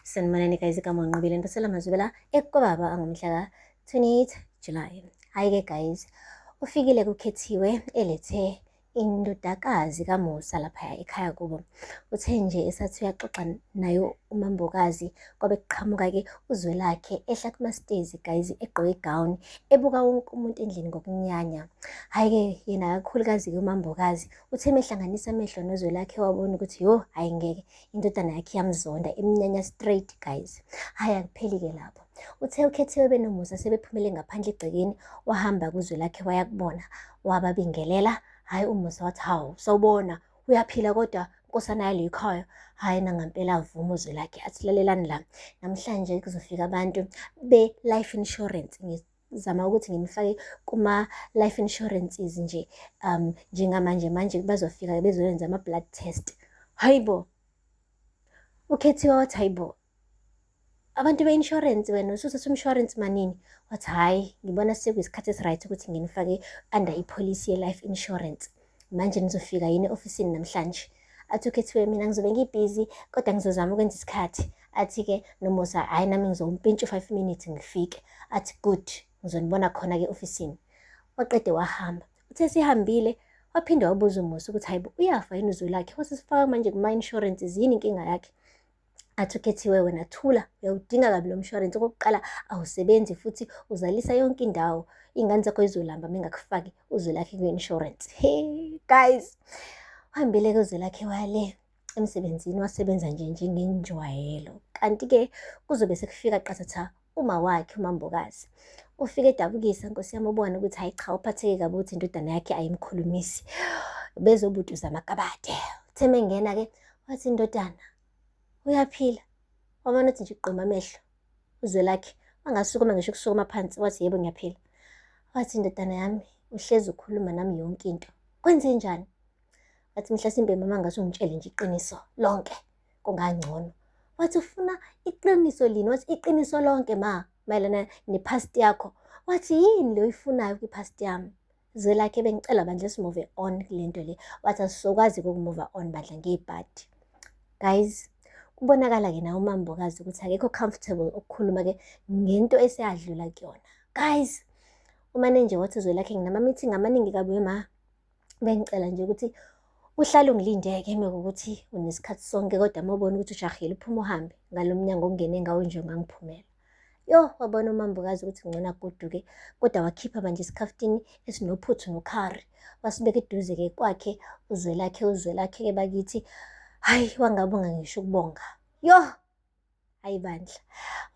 Sanibonani guys, igama nginqobile Ntothela Mazwibela ekubaba angomhla ka-28 July. Hhayi-ke guys, ufikile kukhethiwe elethe indodakazi kaMusa laphaya ekhaya kubo. Uthe nje esathi uyaxoxa nayo umambokazi kwabe kuqhamuka-ke uZwelakhe ehla kuma-stairs guys egqoke igawuni ebuka wonke umuntu endlini ngokunyanya. Hhayi-ke yena kakhulukazi-ke umambokazi uthe mehlanganisa amehlo noZwelakhe wabona ukuthi hhayi ngeke indodana yakhe iyamzonda iminyanya straight guys. Hhayi akupheli-ke lapho. Uthe ukhethiwe benoMusa sebephumele ngaphandle egcekeni wahamba kuZwelakhe wayakubona wababingelela. Hhayi uMusa wathi hawu sawubona uyaphila kodwa nkosana yale khaya. Hhayi nangampela avuma uZwelakhe athi lalelani la, namhlanje kuzofika abantu be-life insurance. Ngizama ukuthi ngimfake kuma-life insurances nje njengamanje manje bazofika bezokwenza ama-blood test. Hayibo ukhethiwe wathi hayibo abantu be-insurance wena usuthatha umshwarensi manini? Wathi hhayi ngibona sekuyisikhathi esi-right ukuthi nginifake under ipholisi ye-life insurance. Manje nizofika yini ofisini namhlanje? Athi ukhethiwe mina ngizobe ngibhizi kodwa ngizozama ukwenza isikhathi. Athi-ke noMusa hhayi nami ngizompintsha 5 minutes ngifike. Athi good ngizonibona khona-ke ofisini. Waqede wahamba. Uthe sihambile waphinde wabuza uMusa ukuthi hayibo uyafa yini uZwelakhe wasesifaka manje kuma-insurances yini inkinga yakhe? Athi ukhethiwe wena thula uyawudinga kabi lo mshwarensi. Okokuqala awusebenzi futhi uzalisa yonke indawo, iy'ngane zakho zizolamba mengakufaki uZwelakhe kwi-insurance. Hey guys, uhambile-ke uZwelakhe wale emsebenzini wasebenza nje njengenjwayelo. Kanti-ke kuzobe sekufika qathatha uma wakhe umambokazi. Ufike edabukisa Nkosi yami ubona ukuthi hayi cha uphatheke kabi ukuthi indodana yakhe ayimkhulumisi, bezobutuza amakabade. Uthe mengena-ke wathi indodana uyaphila? Wabona ukuthi nje uquma amehlo uZwelakhe wangasukuma ngisho ukusukuma phansi. Wathi yebo ngiyaphila. Wathi indodana yami uhlezi ukhuluma nami yonke into, kwenze njani? Wathi mhlasimbe mama ngase ungitshele nje iqiniso lonke kungangcono. Wathi ufuna iqiniso lini? Wathi iqiniso lonke ma mayelana ne-past yakho. Wathi yini le oyifunayo kwi-past yami? Zwelakhe bengicela bandla simove on kule nto le. Wathi asizokwazi-ke ukumove on bandla ngebhadi. Guys, kubonakala-ke nawe umambokazi ukuthi akekho comfortable ukukhuluma-ke ngento eseyadlula kuyona. Guys, umane nje wathi uZwelakhe nginama-meeting amaningi kabi ma, bengicela nje ukuthi uhlale ungilindeke mekuwukuthi unesikhathi sonke kodwa mawubona ukuthi ujahile uphuma uhambe ngalo mnyango ongene ngawo nje ungangiphumela. Wabona umambokazi ukuthi ngcono agoduke kodwa wakhipha manje isikhaftini esinophuthu nokhari wasibeka eduze-ke kwakhe uZwelakhe-ke bakithi. Hayi wangabonga ngisho ukubonga. Hayi bandla.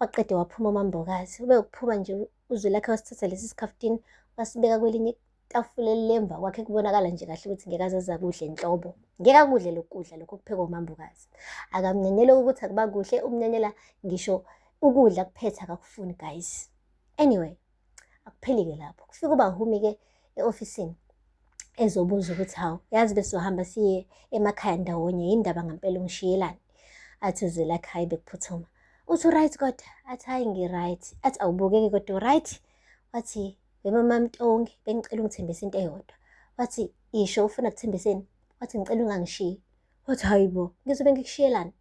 Waqede waphuma umambokazi. Ube ukuphuma nje uZwelakhe wasithatha lesi sikhaftini wasibeka kwelinye itafula lemva kwakhe kubonakala nje kahle ukuthi ngeke azaza kudle enhlobo. Ngeke akudle lokhu kudla lokhu okuphekwa umambokazi. Akamnyanyela ukuthi akuba kuhle, umnyanyela ngisho ukudla kuphetha akakufuni guys. Anyway, akupheli-ke lapho. Kufika ubahumi-ke e-ofisini ezobuza ukuthi hawu yazi besohamba siye emakhaya ndawonye yindaba ngampela ungishiyelani? Athi uZwelakhe hayi bekuphuthuma. Uthi right kodwa? Athi hayi ngi-right. Athi awubukeki kodwa u-right? Wathi wemama Mtongi bengicela ungithembise into eyodwa. Wathi isho ufuna kuthembiseni? Wathi ngicela ungangishiyi. Wathi hayibo ngizobe ngikushiyelani?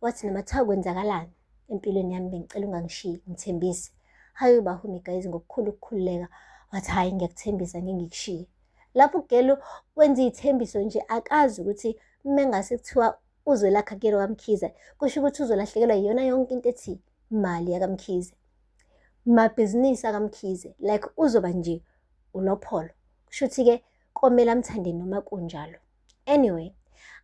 Wathi noma kuthiwa kwenzakalani empilweni yami bengicela ungangishiyi ngithembise. Hayi bahumi guys ngokukhulu ukukhululeka. Wathi hayi ngiyakuthembisa ngeke ngikushiye. Lapho ugelo wenza iy'thembiso nje akazi ukuthi mengase kuthiwa uZwelakhe akuyena kaMkhize kusho ukuthi uzolahlekelwa yiyona yonke into ethi imali yakaMkhize, mabhizinisi akaMkhize, like uzoba nje ulopholo. Kusho ukuthi-ke komele amthande noma kunjalo. Anyway,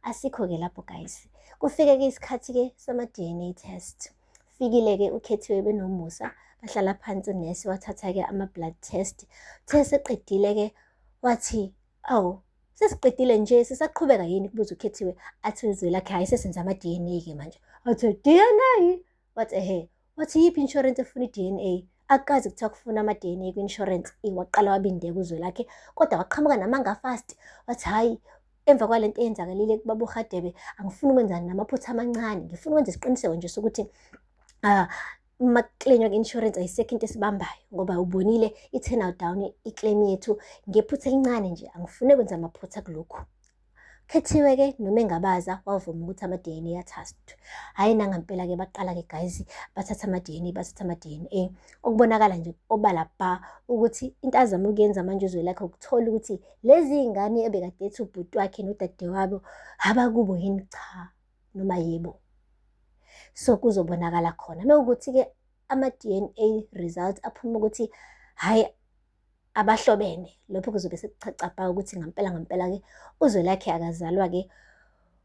asikho-ke lapho guys. Kufike-ke isikhathi-ke sama-DNA test. Fikile-ke ukhethiwe benoMusa bahlala phansi unesi wathatha-ke ama-blood test. Uthe seqedile-ke wathi awu sesiqedile nje sisaqhubeka yini kubuza ukhethiwe. Athi uZwelakhe hayi sesenza ama-DNA-ke manje. Wathi DNA? Wathi ehe. Wathi yiphi insurance efuna i-DNA? Akukazi kuthiwa kufuna ama-DNA kwi-insurance. Waqala wabindeka uZwelakhe kodwa waqhamuka namanga fast. Wathi hhayi emva kwalento eyenzakalile kubaba uRadebe angifuni ukwenza namaphutha amancane, ngifuna ukwenza isiqiniseko nje sokuthi makuklenywa kwi-insurance ayisekho into esibambayo ngoba ubonile i-turn down i-claim yethu ngephutha elincane nje, angifune kwenza amaphutha kulokhu. Khethiwe-ke noma engabaza wavuma ukuthi ama-DNA athathwe. Hhayi nangampela-ke baqala-ke guys bathatha ama-DNA okubonakala nje obala bha ukuthi into azama ukuyenza manje uZwelakhe ukuthola ukuthi lezi y'ngane ebekade ethi ubhuti wakhe nodadewabo abakubo yini cha noma yebo. So kuzobonakala khona mekuwukuthi-ke ama-DNA results aphuma ukuthi hhayi abahlobene, lokho kuzobe sekucaca ukuthi ngampela-ke uZwelakhe akazalwa-ke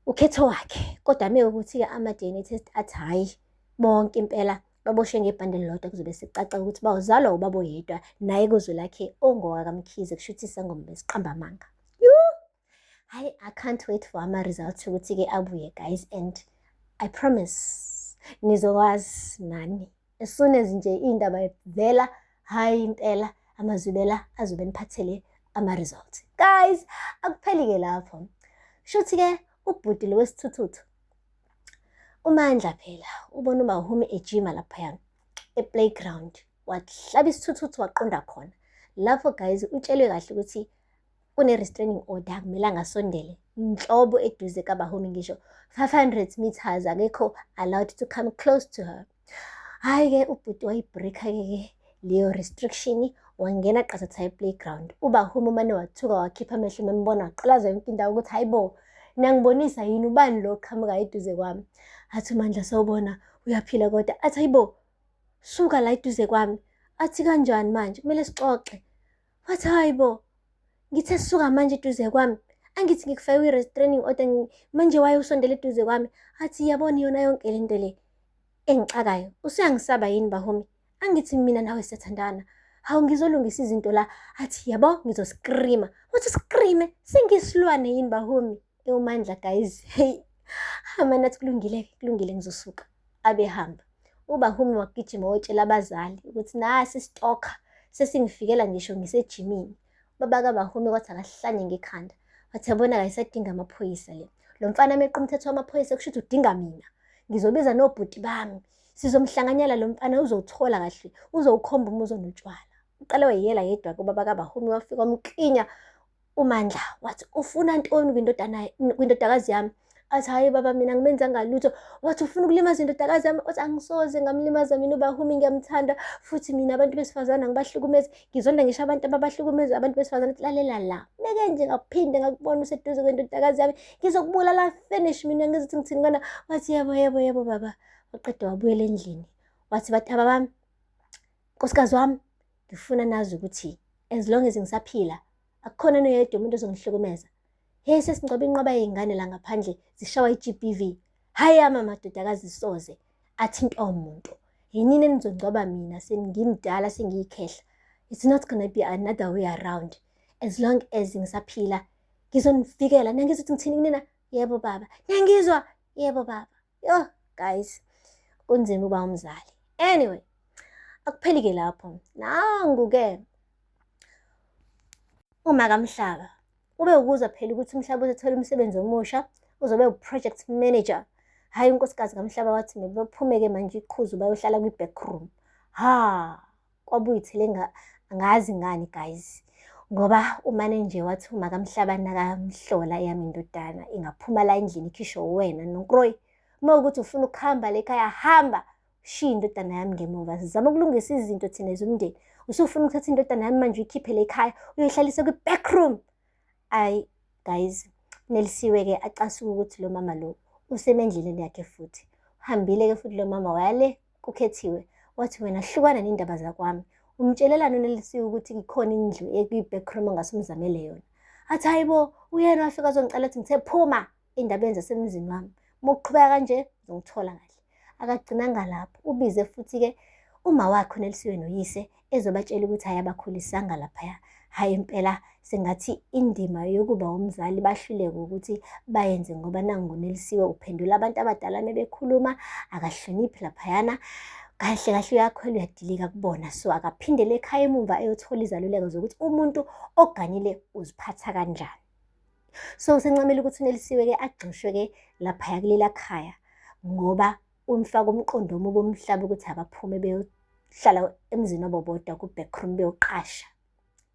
ukhetho wakhe. Kodwa mekuwukuthi-ke ama-DNA test athi hhayi bonke impela baboshwe ngebhande elilodwa, kuzobe sekucaca ukuthi bawuzalwa ubaba oyedwa, naye kuZwelakhe ongowakamkhize, kusho ukuthi isangoma besiqamba amanga. Hhayi, I can't wait for ama-results ukuthi-ke abuye guys, and I promise nizokwazi nani as soon as nje iy'ndaba vela, hhayi impela amazwibela azobe niphathele ama-results. Guys, akupheli-ke lapho. Shuthi-ke ubhuti lo wesithuthuthu uMandla phela ubona uMahumi ejima laphaya e-playground, wahlaba isithuthuthu waqonda khona. Lapho guys utshelwe kahle ukuthi une-restraining order, akumelanga asondele nhlobo eduze kaBahumi, ngisho 500 meters akekho allowed to come close to her. Hhayi-ke ubhuti wayibreaka-ke leyo restriction, wangena qathatha e-playground. uBahumi umane wathuka wakhipha amehlo membona waqalaza yonke indawo ukuthi hayi bo, nangibonisa yini ubani lo qhamuka eduze kwami. Athi uMandla sawubona uyaphila kodwa, athi hayi bo, suka la eduze kwami. Athi kanjani manje, kumele sixoxe. Wathi hayi bo, ngithe suka manje eduze kwami, angithi ngikufake i-restraining order manje waye usondele eduze kwami. Athi yabona yona yonke le nto le engixakayo, usuyangisaba yini Bahumi? Angithi mina nawe siyathandana, hawu ngizolungisa izinto la. Athi yabo ngizoskrima. Wathi uskrime? Sengisilwane yini Bahumi? uMandla guys, hey amane athi kulungile ngizosuka. Abehamba uBahumi wagijima wotshela abazali ukuthi nasi isitoka sesingifikela ngisho ngisejimini. Ubaba kaBahumi kwathi akahlanye ngekhanda, wathi yabona kayisadinga amaphoyisa le. Lo mfana meqa umthetho wamaphoyisa kusho ukuthi udinga mina. Ngizobiza nobhuti bami, sizomhlanganyela lo mfana uzowuthola kahle, uzowukhomba umuzo notshwala. Uqale wayeyela yedwa kubaba kaBahumi, wafika wamklinya uMandla wathi ufuna ntoni kwindodakazi yami? Athi hayi baba mina ngimenzanga lutho. Wathi ufuna ukulimaza indodakazi yami? Wathi angisoze ngamlimaza, mina uBahumi ngiyamthanda, futhi mina abantu besifazane angibahlukumezi, ngizonda ngisho abantu ababahlukumeza abantu besifazane. Lalela la, meke nje ngakuphinde ngakubona useduze kwendodakazi yami ngizokubulala finish mina ngizothi ngithini ngana. Wathi yebo baba. Waqeda wabuyela endlini wathi bataba bami, nkosikazi wami, ngifuna nazi ukuthi as long as ngisaphila akukhona noyedwa umuntu ozongihlukumeza. Hey sesingcwaba inqwaba yey'ngane la ngaphandle zishawa i-GBV. Hhayi amadodakazi soze athinta umuntu. Yinini enizongcwaba mina sengimdala sengiyikhehla. It's not gonna be another way around. As long as ngisaphila ngizonivikela. Nangizothi ngithini kunina? Yebo baba. Niyangizwa? Yebo baba. Yo guys, kunzima uba umzali. Anyway, akupheli-ke lapho. Nangu-ke uma kaMhlaba ube ukuzwa phela ukuthi uMhlaba uzothola umsebenzi omusha, uzobe u-project manager. Hhayi unkosikazi kaMhlaba wathi bephume-ke manje iqhuzu bayohlala kwi-backroom. Kwabuyithele angazi ngani guys, ngoba umane nje wathi uma kaMhlaba nakamhlola yami indodana ingaphuma la endlini ikhishwe wena noNkroyi. Uma ukuthi ufuna ukuhamba le khaya hamba, ushiye indodana yami ngemuva, sizama ukulungisa izinto thina ezomndeni. Usufuna ukuthatha indodana yami manje uyikhiphe le khaya uyoyihlalisa kwi-backroom. Ayi guys, Nelisiwe-ke acasuka ukuthi lo mama lo usemendleleni yakhe futhi. Uhambile-ke futhi lo mama wayale kuKhethiwe wathi wena hlukana nendaba zakwami. Umtshelelani uNelisiwe ukuthi kukhona indlu ekwi-backroom ongase umzamele yona. Athi hayi bo, uyena wafika azongicela athi ngithe phuma endabeni zasemzini wami. Uma uqhubeka kanje uzongithola kahle. Akagcinanga lapho, ubize futhi-ke uma wakhe uNelisiwe noyise ezobatshela ukuthi hayi abakhulisanga laphaya. Hhayi impela sengathi indima yokuba umzali bahluleke ukuthi bayenze, ngoba nangu uNelisiwe uphendula abantu abadala mebekhuluma, akahloniphi laphayana. Kahle kahle uyakhwela uyadilika kubona. So akaphindele ekhaya emuva eyothola izaluleko zokuthi umuntu oganile uziphatha kanjani. So sencamela ukuthi uNelisiwe-ke agxoshwe-ke laphaya kulela khaya, ngoba umfaka umqondo omubi uMhlaba ukuthi abaphume beyohlala emzini wabo bodwa ku-backroom beyoqasha.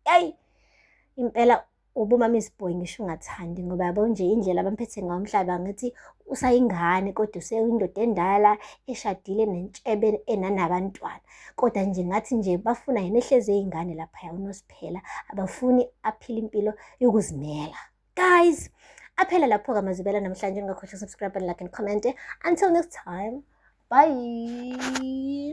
Yayi impela ubumamisi boy ngisho ungathandi ngoba yabo nje indlela abamphethe ngayo umhlaba ngathi usayingane kodwa useyindoda endala eshadile nentshebe enanabantwana. Kodwa nje ngathi nje bafuna yena ehlezi eyingane laphaya uNosiphela, abafuni aphile impilo yokuzimela. Guys, aphela lapho-ke amazwibela namhlanje. Ungakhohlwa subscribe and like and comment. Until next time, bye.